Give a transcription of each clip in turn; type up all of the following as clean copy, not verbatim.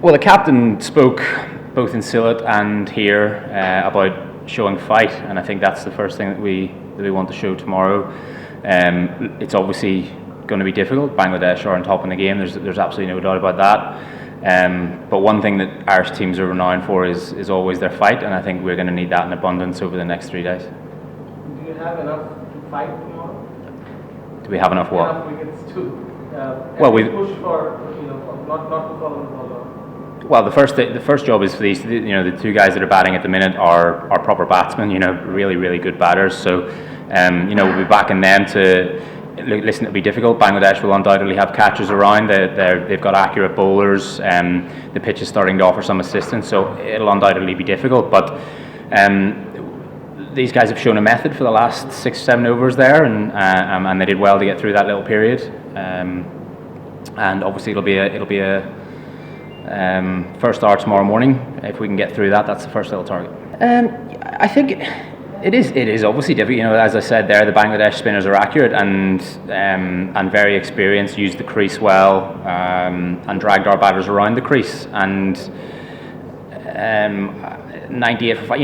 Well, the captain spoke both in Sylhet and here about showing fight, and I think that's the first thing that we want to show tomorrow. It's obviously going to be difficult. Bangladesh are on top in the game. There's absolutely no doubt about that. But one thing that Irish teams are renowned for is always their fight, and I think we're going to need that in abundance over the next 3 days. Do you have enough to fight tomorrow? Do we have enough what? Enough wickets to well, we push for not to follow the ball. Well, the first job is for these. The two guys that are batting at the minute are proper batsmen. Really good batters. So, we'll be backing them to. Listen, it'll be difficult. Bangladesh will undoubtedly have catchers around. They've got accurate bowlers. The pitch is starting to offer some assistance, so it'll undoubtedly be difficult. But these guys have shown a method for the last 6-7 overs there, and they did well to get through that little period. And obviously it'll be a first hour tomorrow morning. If we can get through that, that's the first little target. I think it is obviously difficult. As I said there, the Bangladesh spinners are accurate and very experienced, used the crease well, and dragged our batters around the crease. And 98 for 5.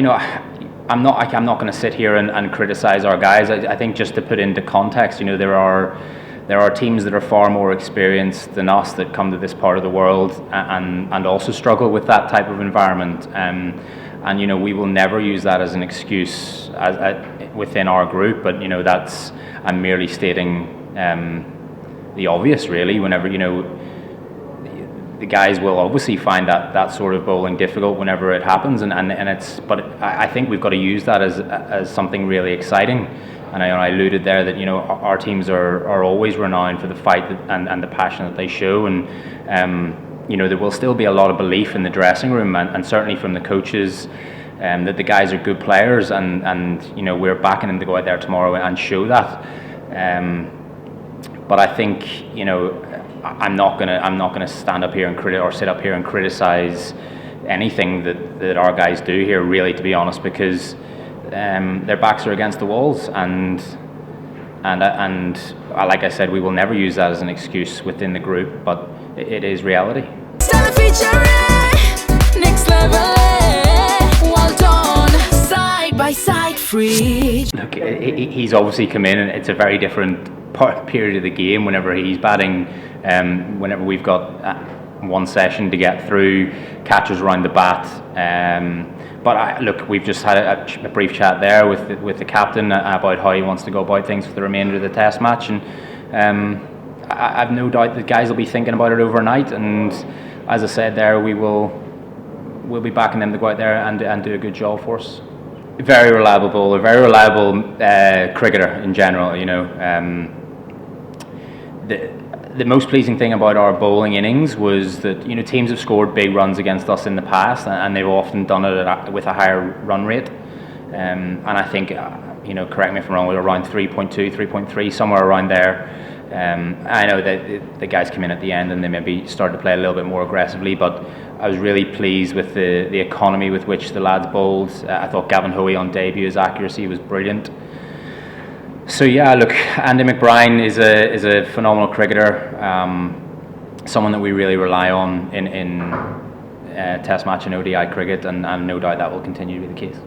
I'm not going to sit here and criticise our guys. I think just to put into context, there are teams that are far more experienced than us that come to this part of the world and also struggle with that type of environment. And we will never use that as an excuse within our group. But I'm merely stating the obvious, really. Whenever the guys will obviously find that sort of bowling difficult whenever it happens, and it's. But I think we've got to use that as something really exciting. And I alluded there that our teams are always renowned for the fight and the passion that they show, and there will still be a lot of belief in the dressing room and certainly from the coaches that the guys are good players, and we're backing them to go out there tomorrow and show that. But I think I'm not gonna stand up here and sit up here and criticize anything that our guys do here, really, to be honest, because their backs are against the walls, and like I said, we will never use that as an excuse within the group, but it is reality. Next level, well done, side by side, free. Look, he's obviously come in, and it's a very different period of the game whenever he's batting. Whenever we've got one session to get through, catchers around the bat. But look, we've just had a brief chat there with the captain about how he wants to go about things for the remainder of the Test match, and I've no doubt the guys will be thinking about it overnight. And as I said there, we'll be backing them to go out there and do a good job for us. Very reliable bowler, very reliable cricketer in general. The most pleasing thing about our bowling innings was that teams have scored big runs against us in the past, and they've often done it with a higher run rate. And I think correct me if I'm wrong, we're around 3.2, 3.3, somewhere around there. I know that the guys came in at the end and they maybe started to play a little bit more aggressively, but I was really pleased with the economy with which the lads bowled. I thought 𝐂𝐨𝐲𝐲𝐫𝐢𝐬𝐬's accuracy, his accuracy was brilliant. So yeah, look, Andy McBride is a phenomenal cricketer, someone that we really rely on in Test match and ODI cricket, and no doubt that will continue to be the case.